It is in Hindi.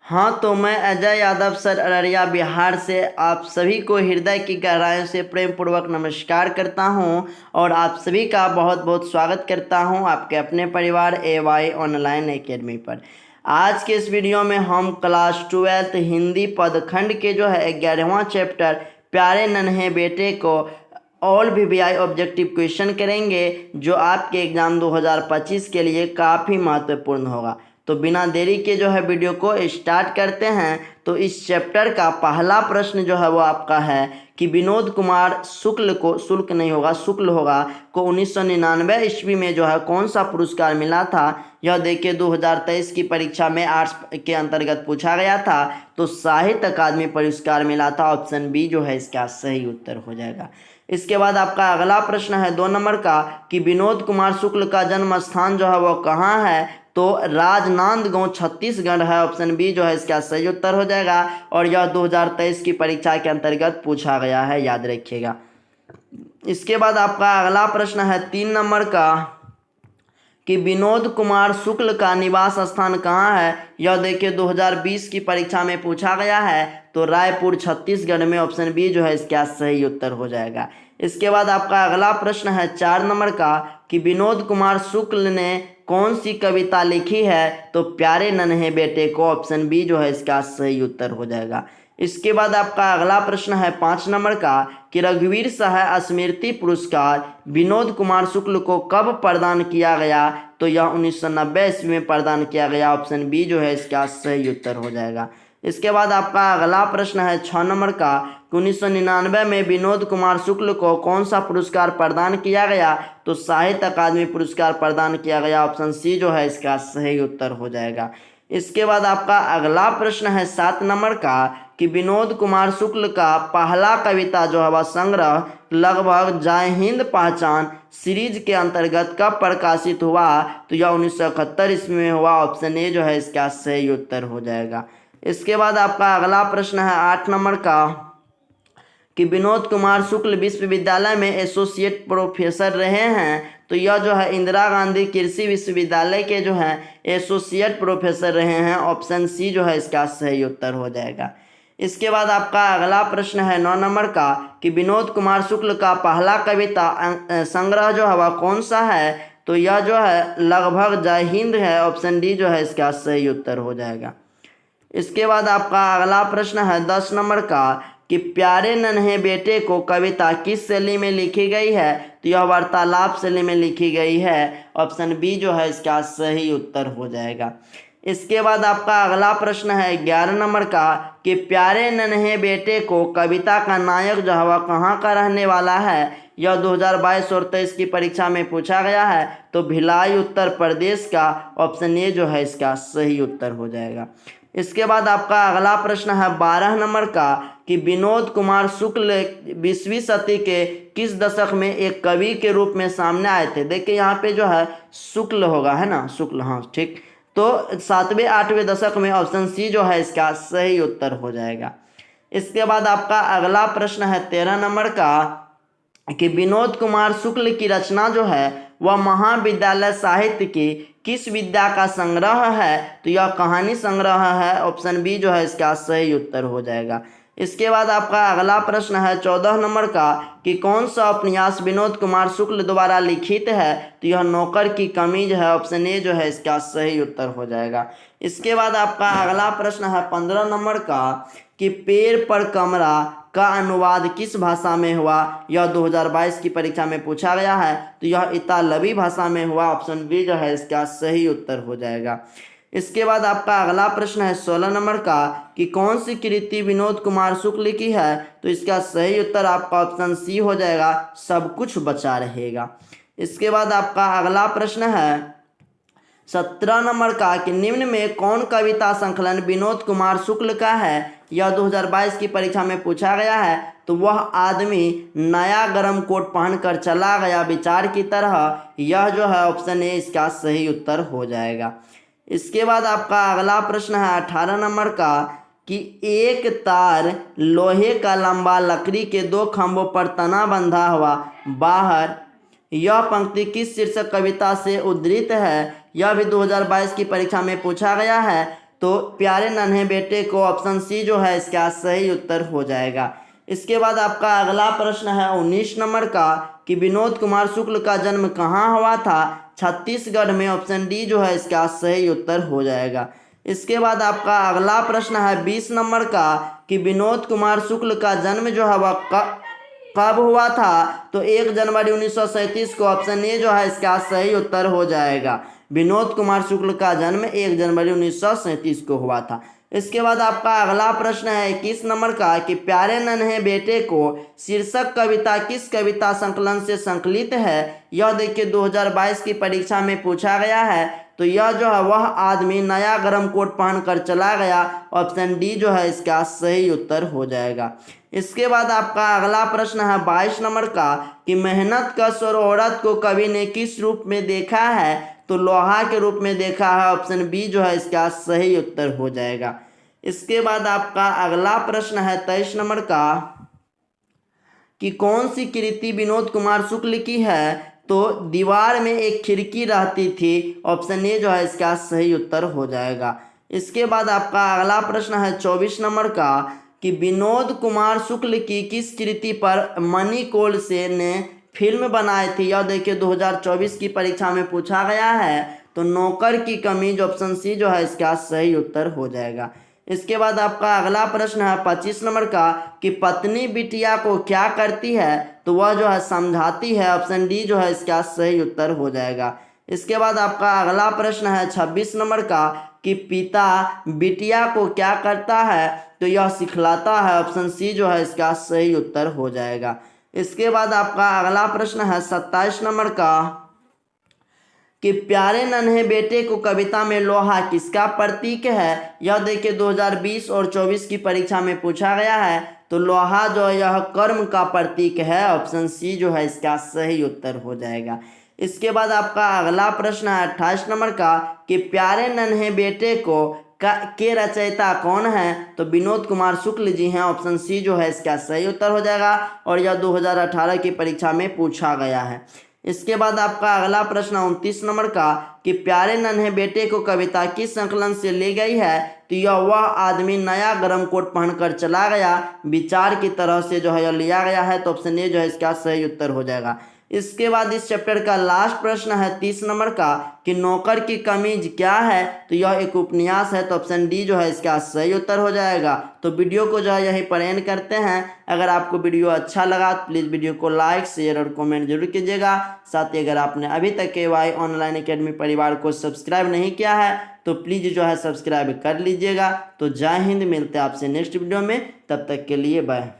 हाँ, तो मैं अजय यादव सर अररिया बिहार से आप सभी को हृदय की गहराइयों से प्रेम पूर्वक नमस्कार करता हूँ और आप सभी का बहुत बहुत स्वागत करता हूँ आपके अपने परिवार AY ऑनलाइन एकेडमी पर। आज के इस वीडियो में हम क्लास 12th हिंदी पदखंड के जो है 11वां चैप्टर प्यारे नन्हे बेटे को ऑल VVI ऑब्जेक्टिव क्वेश्चन करेंगे जो आपके एग्ज़ाम 2025 के लिए काफ़ी महत्वपूर्ण होगा। तो बिना देरी के जो है वीडियो को स्टार्ट करते हैं। तो इस चैप्टर का पहला प्रश्न जो है वो आपका है कि विनोद कुमार शुक्ल को 1999 ईस्वी में जो है कौन सा पुरस्कार मिला था। यह देखिए 2023 की परीक्षा में आर्ट्स के अंतर्गत पूछा गया था, तो साहित्य अकादमी पुरस्कार मिला था। ऑप्शन बी जो है इसका सही उत्तर हो जाएगा। इसके बाद आपका अगला प्रश्न है 2 नंबर का कि विनोद कुमार शुक्ल का जन्म स्थान जो है वो कहाँ है। तो राजनांदगांव छत्तीसगढ़ है। ऑप्शन बी जो है इसका सही उत्तर हो जाएगा और यह 2023 की परीक्षा के अंतर्गत पूछा गया है, याद रखिएगा। इसके बाद आपका अगला प्रश्न है 3 नंबर का कि विनोद कुमार शुक्ल का निवास स्थान कहाँ है। यह देखिए 2020 की परीक्षा में पूछा गया है, तो रायपुर छत्तीसगढ़ में। ऑप्शन बी जो है इसका सही उत्तर हो जाएगा। इसके बाद आपका अगला प्रश्न है 4 नंबर का कि विनोद कुमार शुक्ल ने कौन सी कविता लिखी है। तो प्यारे नन्हे बेटे को। ऑप्शन बी जो है इसका सही उत्तर हो जाएगा। इसके बाद आपका अगला प्रश्न है 5 नंबर का कि रघुवीर सहाय स्मृति पुरस्कार विनोद कुमार शुक्ल को कब प्रदान किया गया। तो यह 1990 ईस्वी में प्रदान किया गया। ऑप्शन बी जो है इसका सही उत्तर हो जाएगा। इसके बाद आपका अगला प्रश्न है 6 नंबर का कि 1999 में विनोद कुमार शुक्ल को कौन सा पुरस्कार प्रदान किया गया। तो साहित्य अकादमी पुरस्कार प्रदान किया गया। ऑप्शन सी जो है इसका सही उत्तर हो जाएगा। इसके बाद आपका अगला प्रश्न है 7 नंबर का कि विनोद कुमार शुक्ल का पहला कविता जो है वह संग्रह लगभग जय हिंद पहचान सीरीज के अंतर्गत कब प्रकाशित हुआ। तो यह 1971 ईस्वी में हुआ। ऑप्शन ए जो है इसका सही उत्तर हो जाएगा। इसके बाद आपका अगला प्रश्न है 8 नंबर का कि विनोद कुमार शुक्ल विश्वविद्यालय में एसोसिएट प्रोफेसर रहे हैं। तो यह जो है इंदिरा गांधी कृषि विश्वविद्यालय के जो है एसोसिएट प्रोफेसर रहे हैं। ऑप्शन सी जो है इसका सही उत्तर हो जाएगा। इसके बाद आपका अगला प्रश्न है 9 नंबर का कि विनोद कुमार शुक्ल का पहला कविता संग्रह जो है वह कौन सा है। तो यह जो है लगभग जय हिंद है। ऑप्शन डी जो है इसका सही उत्तर हो जाएगा। इसके बाद आपका अगला प्रश्न है 10 नंबर का कि प्यारे नन्हे बेटे को कविता किस शैली में लिखी गई है। तो यह वार्तालाप शैली में लिखी गई है। ऑप्शन बी जो है इसका सही उत्तर हो जाएगा। इसके बाद आपका अगला प्रश्न है 11 नंबर का कि प्यारे नन्हे बेटे को कविता का नायक जो है वह कहाँ का रहने वाला है। यह 2022 और 23 की परीक्षा में पूछा गया है, तो भिलाई उत्तर प्रदेश का। ऑप्शन ए जो है इसका सही उत्तर हो जाएगा। इसके बाद आपका अगला प्रश्न है 12 नंबर का कि विनोद कुमार शुक्ल 20वीं सदी के किस दशक में एक कवि के रूप में सामने आए थे। देखिए यहाँ पे जो है शुक्ल होगा, है ना, शुक्ल, हाँ ठीक। तो 7वें 8वें दशक में। ऑप्शन सी जो है इसका सही उत्तर हो जाएगा। इसके बाद आपका अगला प्रश्न है 13 नंबर का कि विनोद कुमार शुक्ल की रचना जो है वह महाविद्यालय साहित्य की किस विद्या का संग्रह है। तो यह कहानी संग्रह है। ऑप्शन बी जो है इसका सही उत्तर हो जाएगा। इसके बाद आपका अगला प्रश्न है 14 नंबर का कि कौन सा उपन्यास विनोद कुमार शुक्ल द्वारा लिखित है। तो यह नौकर की कमीज है। ऑप्शन ए जो है इसका सही उत्तर हो जाएगा। इसके बाद आपका अगला प्रश्न है 15 नंबर का कि पेड़ पर कमरा का अनुवाद किस भाषा में हुआ। यह 2022 की परीक्षा में पूछा गया है, तो यह इतालवी भाषा में हुआ। ऑप्शन बी जो है इसका सही उत्तर हो जाएगा। इसके बाद आपका अगला प्रश्न है 16 नंबर का कि कौन सी कृति विनोद कुमार शुक्ल की है। तो इसका सही उत्तर आपका ऑप्शन सी हो जाएगा, सब कुछ बचा रहेगा। इसके बाद आपका अगला प्रश्न है 17 नंबर का कि निम्न में कौन कविता संकलन विनोद कुमार शुक्ल का है। यह 2022 की परीक्षा में पूछा गया है, तो वह आदमी नया गरम कोट पहनकर चला गया विचार की तरह। यह जो है ऑप्शन ए इसका सही उत्तर हो जाएगा। इसके बाद आपका अगला प्रश्न है 18 नंबर का कि एक तार लोहे का लंबा लकड़ी के 2 खंभों पर तना बंधा हुआ बाहर। यह पंक्ति किस शीर्षक कविता से उद्धृत है। यह भी 2022 की परीक्षा में पूछा गया है, तो प्यारे नन्हे बेटे को ऑप्शन सी जो है इसका सही उत्तर हो जाएगा। इसके बाद आपका अगला प्रश्न है 19 नंबर का कि विनोद कुमार शुक्ल का जन्म कहाँ हुआ था? छत्तीसगढ़ में। ऑप्शन डी जो है इसका सही उत्तर हो जाएगा। इसके बाद आपका अगला प्रश्न है 20 नंबर का कि विनोद कुमार शुक्ल का जन्म जो है वह कब हुआ था? तो 1 जनवरी 1937 को। ऑप्शन ए जो है इसका सही उत्तर हो जाएगा। विनोद कुमार शुक्ल का जन्म 1 जनवरी 1937 को हुआ था। इसके बाद आपका अगला प्रश्न है 21 नंबर का कि प्यारे नन्हे बेटे को शीर्षक कविता किस कविता संकलन से संकलित है? यह देखिए 2022 की परीक्षा में पूछा गया है। तो यह जो है वह आदमी नया गरम कोट पहनकर चला गया। ऑप्शन डी जो है इसका सही उत्तर हो जाएगा। इसके बाद आपका अगला प्रश्न है 22 नंबर का कि मेहनत कश और औरत को कवि ने किस रूप में देखा है? तो लोहा के रूप में देखा है। ऑप्शन बी जो है इसका सही उत्तर हो जाएगा। इसके बाद आपका अगला प्रश्न है 23 नंबर का कि कौन सी कृति विनोद कुमार शुक्ल की है? तो दीवार में एक खिड़की रहती थी। ऑप्शन ए जो है इसका सही उत्तर हो जाएगा। इसके बाद आपका अगला प्रश्न है 24 नंबर का कि विनोद कुमार शुक्ल की किस कृति पर मणिकोल से ने फिल्म बनाई थी? यह देखिए 2024 की परीक्षा में पूछा गया है। तो नौकर की कमीज। ऑप्शन सी जो है इसका सही उत्तर हो जाएगा। इसके बाद आपका अगला प्रश्न है 25 नंबर का कि पत्नी बिटिया को क्या करती है? तो वह जो है समझाती है। ऑप्शन डी जो है इसका सही उत्तर हो जाएगा। इसके बाद आपका अगला प्रश्न है 26 नंबर का कि पिता बिटिया को क्या करता है? तो यह सिखलाता है। ऑप्शन सी जो है इसका सही उत्तर हो जाएगा। इसके बाद आपका अगला प्रश्न है 27 नंबर का कि प्यारे नन्हे बेटे को कविता में लोहा किसका प्रतीक है? यह देखिए 2020 और 24 की परीक्षा में पूछा गया है। तो लोहा जो है यह कर्म का प्रतीक है। ऑप्शन सी जो है इसका सही उत्तर हो जाएगा। इसके बाद आपका अगला प्रश्न है 28 नंबर का कि प्यारे नन्हे बेटे को के रचयिता कौन है? तो विनोद कुमार शुक्ल जी हैं। ऑप्शन सी जो है इसका सही उत्तर हो जाएगा और यह 2018 की परीक्षा में पूछा गया है। इसके बाद आपका अगला प्रश्न 29 नंबर का कि प्यारे नन्हे बेटे को कविता किस संकलन से ली गई है? तो यह वह आदमी नया गरम कोट पहनकर चला गया विचार की तरह से जो है यह लिया गया है। तो ऑप्शन ए जो है इसका सही उत्तर हो जाएगा। इसके बाद इस चैप्टर का लास्ट प्रश्न है 30 नंबर का कि नौकर की कमीज क्या है? तो यह एक उपन्यास है। तो ऑप्शन डी जो है इसका सही उत्तर हो जाएगा। तो वीडियो को जो है यहीं पर एंड करते हैं। अगर आपको वीडियो अच्छा लगा तो प्लीज़ वीडियो को लाइक शेयर और कमेंट जरूर कीजिएगा। साथ ही अगर आपने अभी तक KY ऑनलाइन अकेडमी परिवार को सब्सक्राइब नहीं किया है तो प्लीज़ जो है सब्सक्राइब कर लीजिएगा। तो जय हिंद, मिलते हैं आपसे नेक्स्ट वीडियो में। तब तक के लिए बाय।